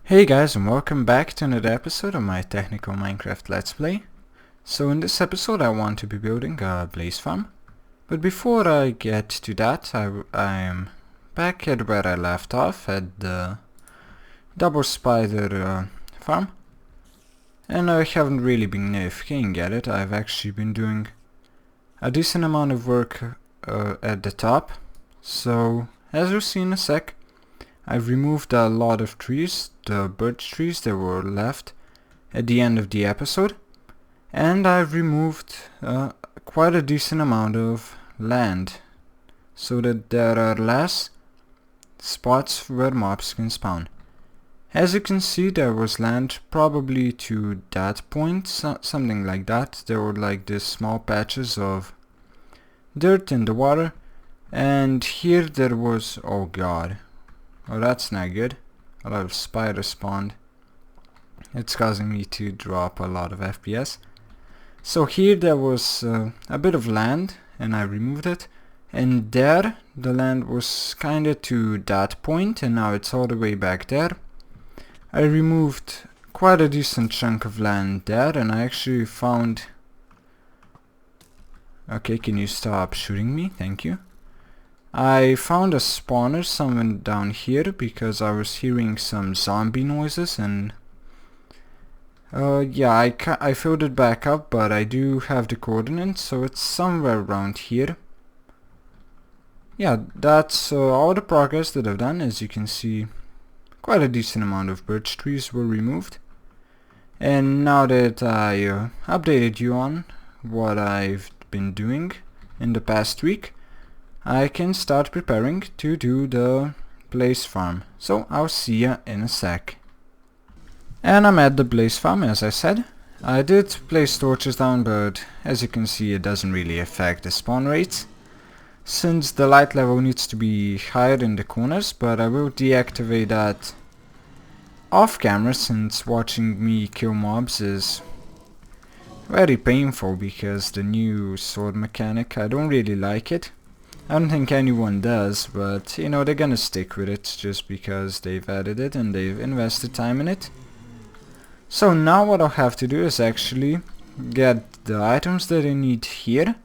Hey guys, and welcome back to another episode of my technical Minecraft Let's Play. So in this episode I want to be building a blaze farm. But before I get to that, I'm back at where I left off at the double spider farm. And I haven't really been AFKing at it. I've actually been doing a decent amount of work at the top. So as you'll see in a sec, I've removed a lot of trees, the birch trees that were left at the end of the episode, and I've removed quite a decent amount of land so that there are less spots where mobs can spawn. As you can see, there was land probably to that point, something like that. There were like these small patches of dirt in the water, and here there was, oh god. Oh, that's not good. A lot of spiders spawned. It's causing me to drop a lot of FPS. So here there was a bit of land, and I removed it. And there, the land was kinda to that point, and now it's all the way back there. I removed quite a decent chunk of land there, and I actually found... Okay, can you stop shooting me? Thank you. I found a spawner somewhere down here because I was hearing some zombie noises, and yeah, I filled it back up, but I do have the coordinates, so it's somewhere around here. Yeah, that's all the progress that I've done. As you can see, quite a decent amount of birch trees were removed. And now that I updated you on what I've been doing in the past week, I can start preparing to do the blaze farm. So I'll see ya in a sec. And I'm at the blaze farm, as I said. I did place torches down, but as you can see it doesn't really affect the spawn rates, since the light level needs to be higher in the corners, but I will deactivate that off camera, since watching me kill mobs is very painful because the new sword mechanic, I don't really like it. I don't think anyone does, but you know, they're gonna stick with it just because they've added it and they've invested time in it. So now what I'll have to do is actually get the items that I need here,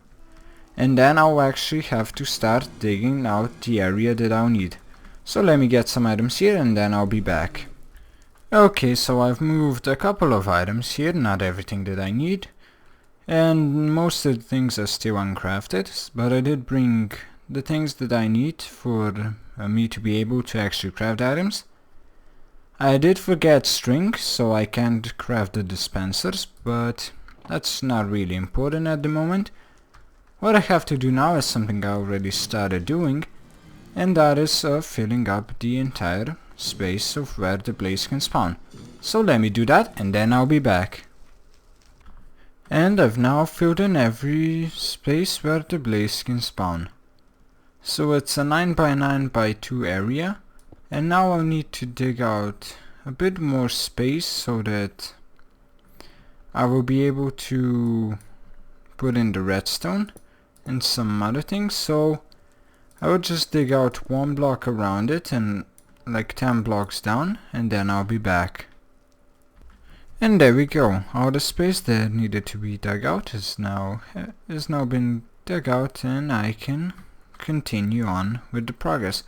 and then I'll actually have to start digging out the area that I'll need. So let me get some items here and then I'll be back. Okay, so I've moved a couple of items here, not everything that I need. And most of the things are still uncrafted, but I did bring the things that I need for me to be able to actually craft items. I did forget string, so I can't craft the dispensers, but that's not really important at the moment. What I have to do now is something I already started doing, and that is filling up the entire space of where the blaze can spawn. So let me do that and then I'll be back. And I've now filled in every space where the blaze can spawn. So it's a 9x9x2 area, and now I'll need to dig out a bit more space so that I will be able to put in the redstone and some other things. So I will just dig out one block around it and like 10 blocks down, and then I'll be back. And there we go, all the space that needed to be dug out has now been dug out, and I can continue on with the progress.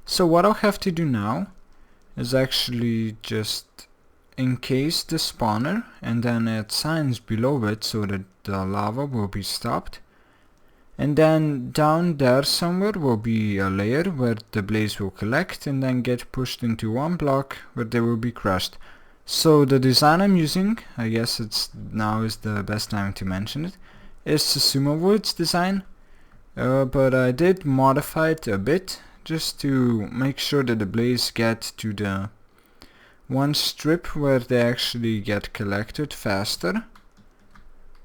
So what I'll have to do now is actually just encase the spawner and then add signs below it so that the lava will be stopped. And then down there somewhere will be a layer where the blaze will collect and then get pushed into one block where they will be crushed. So the design I'm using, I guess now is the best time to mention it, is Susumu Wood's design, but I did modify it a bit just to make sure that the blaze get to the one strip where they actually get collected faster,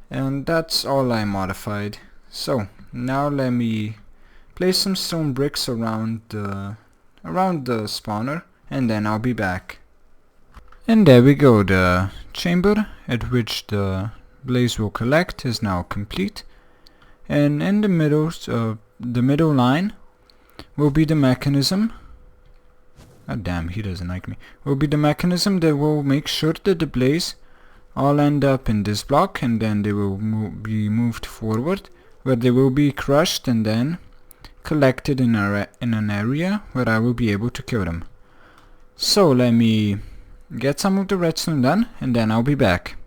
and that's all I modified. So now let me place some stone bricks around the spawner, and then I'll be back. And there we go, the chamber at which the blaze will collect is now complete, and in the middle line will be the mechanism Oh damn, he doesn't like me. Will be the mechanism that will make sure that the blaze all end up in this block, and then they will be moved forward, where they will be crushed and then collected in an area where I will be able to kill them. So let me get some of the redstone done, and then I'll be back.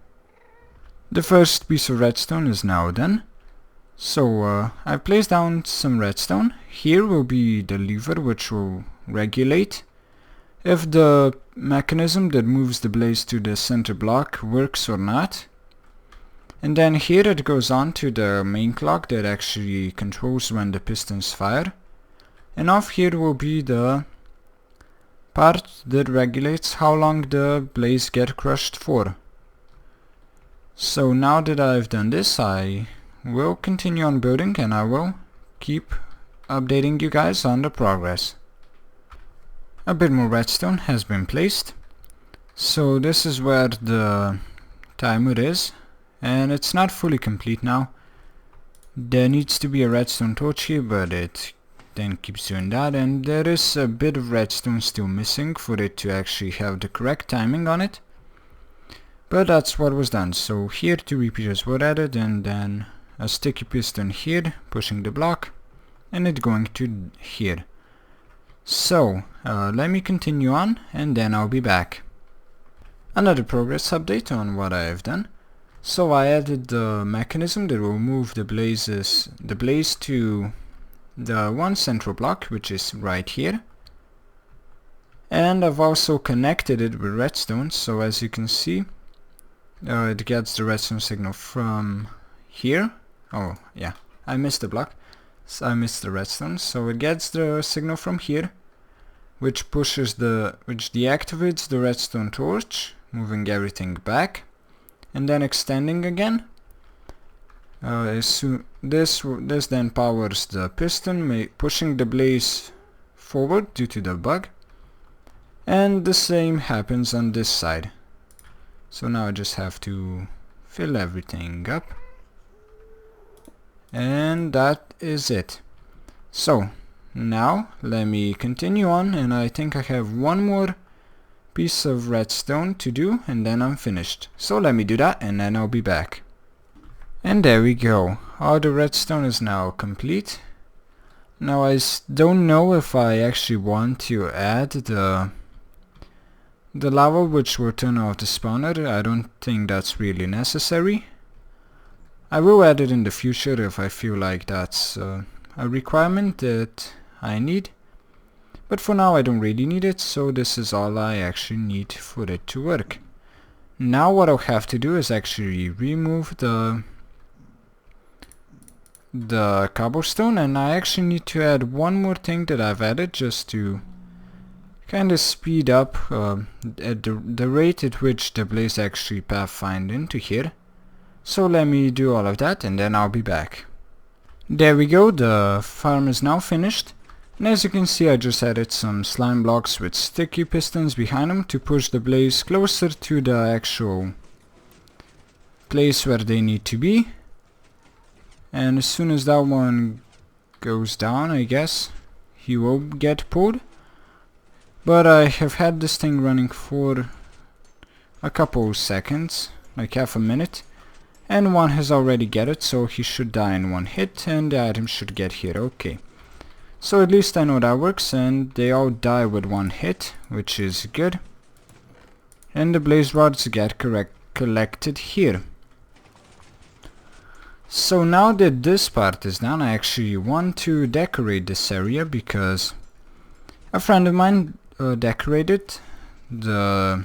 The first piece of redstone is now done. So I've placed down some redstone. Here will be the lever which will regulate if the mechanism that moves the blaze to the center block works or not. And then here it goes on to the main clock that actually controls when the pistons fire. And off here will be the part that regulates how long the blaze get crushed for. So now that I've done this, I will continue on building, and I will keep updating you guys on the progress. A bit more redstone has been placed. So this is where the timer is, and it's not fully complete now. There needs to be a redstone torch here, but it then keeps doing that, and there is a bit of redstone still missing for it to actually have the correct timing on it. But that's what was done. So here 2 repeaters were added, and then a sticky piston here pushing the block, and it going to here. So let me continue on, and then I'll be back. Another progress update on what I have done. So I added the mechanism that will move the blaze to the one central block, which is right here. And I've also connected it with redstone, so as you can see, it gets the redstone signal from here. Oh yeah, I missed the block. So I missed the redstone, so it gets the signal from here, which deactivates the redstone torch, moving everything back, and then extending again. This then powers the piston, pushing the blaze forward due to the bug, and the same happens on this side. So now I just have to fill everything up, and that is it. So now let me continue on, and I think I have one more piece of redstone to do, and then I'm finished. So let me do that, and then I'll be back. And there we go. All the redstone is now complete. Now I don't know if I actually want to add the lava which will turn off the spawner. I don't think that's really necessary. I will add it in the future if I feel like that's a requirement that I need. But for now I don't really need it, so this is all I actually need for it to work. Now what I'll have to do is actually remove the cobblestone, and I actually need to add one more thing that I've added just to kind of speed up at the rate at which the blaze actually pathfind into here. So let me do all of that, and then I'll be back. There we go, the farm is now finished, and as you can see I just added some slime blocks with sticky pistons behind them to push the blaze closer to the actual place where they need to be. And as soon as that one goes down, I guess he will get pulled. But I have had this thing running for a couple seconds, like half a minute, and one has already get it, so he should die in one hit, and the item should get here. Okay, so at least I know that works, and they all die with one hit, which is good. And the blaze rods get collected here. So now that this part is done, I actually want to decorate this area, because a friend of mine decorated the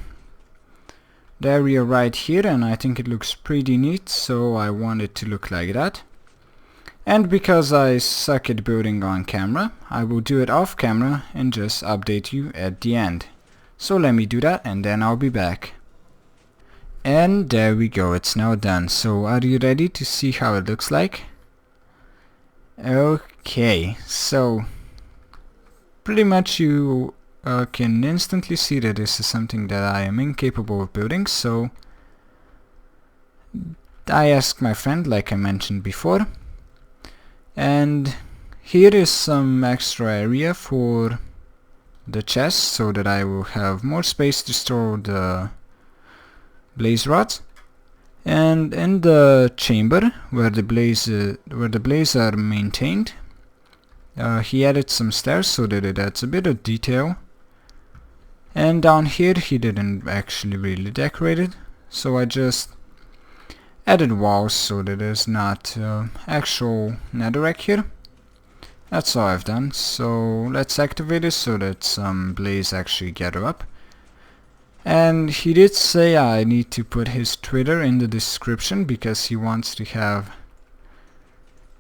area right here, and I think it looks pretty neat, so I want it to look like that. And because I suck at building on camera, I will do it off camera and just update you at the end. So let me do that, and then I'll be back. And there we go, it's now done. So are you ready to see how it looks like? Okay, so pretty much you can instantly see that this is something that I am incapable of building, so I asked my friend, like I mentioned before, and here is some extra area for the chest so that I will have more space to store the blaze rods. And in the chamber where the blaze are maintained, he added some stairs so that it adds a bit of detail. And down here he didn't actually really decorate it, so I just added walls so that there's not actual netherrack here. That's all I've done, so let's activate it so that some blaze actually gather up. And he did say I need to put his Twitter in the description because he wants to have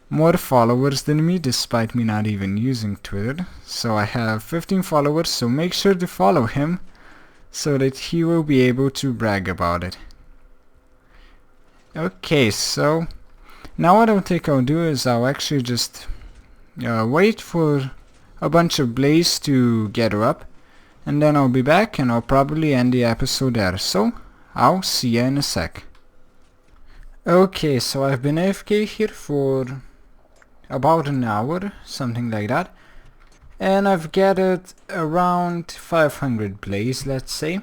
more followers than me, despite me not even using Twitter. So I have 15 followers, so make sure to follow him so that he will be able to brag about it. Okay, so now what I think I'll do is I'll actually just wait for a bunch of blaze to gather up, and then I'll be back and I'll probably end the episode there. So I'll see ya in a sec. Okay, so I've been AFK here for about an hour, something like that, and I've gathered around 500 blaze, let's say.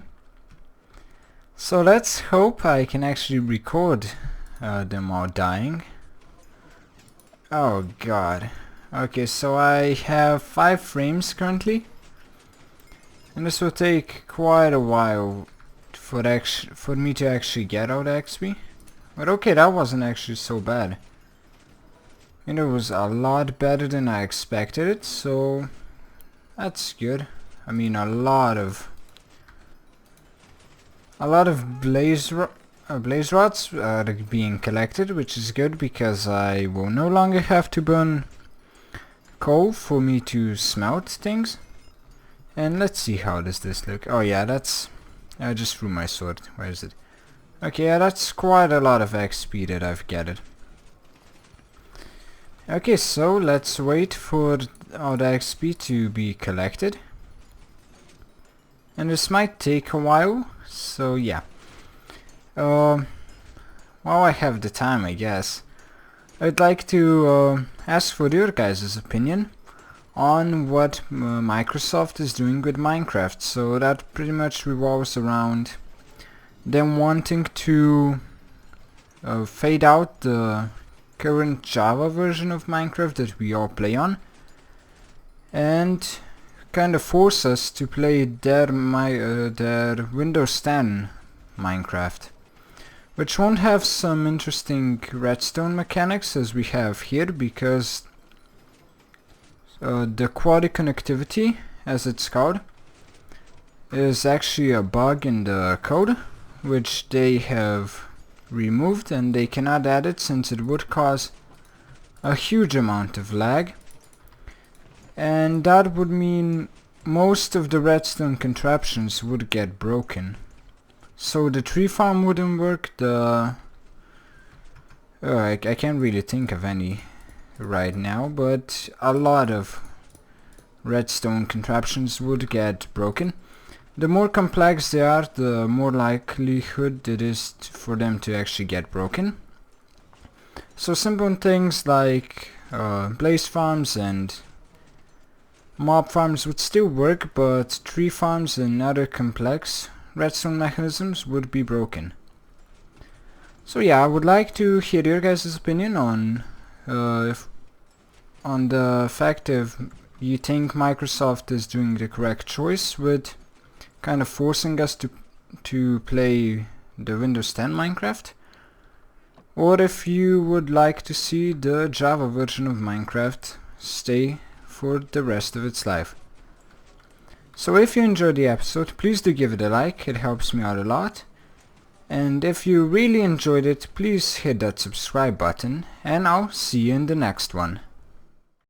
So let's hope I can actually record them all dying. Oh god. Okay, so I have 5 frames currently, and this will take quite a while for me to actually get out XP. But okay, that wasn't actually so bad. And it was a lot better than I expected it, so that's good. I mean, a lot of blaze rods are being collected, which is good because I will no longer have to burn coal for me to smelt things. And let's see, how does this look? Oh yeah, that's... I just threw my sword. Where is it? Okay, yeah, that's quite a lot of XP that I've gathered. Okay, so let's wait for all the XP to be collected. And this might take a while, so yeah. While I have the time, I guess, I'd like to ask for your guys' opinion on what Microsoft is doing with Minecraft. So that pretty much revolves around them wanting to fade out the current Java version of Minecraft that we all play on, and kind of force us to play their Windows 10 Minecraft, which won't have some interesting redstone mechanics as we have here, because the quality connectivity, as it's called, is actually a bug in the code which they have removed, and they cannot add it since it would cause a huge amount of lag, and that would mean most of the redstone contraptions would get broken. So the tree farm wouldn't work, I can't really think of any right now, but a lot of redstone contraptions would get broken. The more complex they are, the more likelihood it is for them to actually get broken. So simple things like blaze farms and mob farms would still work, but tree farms and other complex redstone mechanisms would be broken. So yeah, I would like to hear your guys' opinion on the fact if you think Microsoft is doing the correct choice with kind of forcing us to play the Windows 10 Minecraft, or if you would like to see the Java version of Minecraft stay for the rest of its life. So if you enjoyed the episode, please do give it a like, it helps me out a lot. And if you really enjoyed it, please hit that subscribe button, and I'll see you in the next one.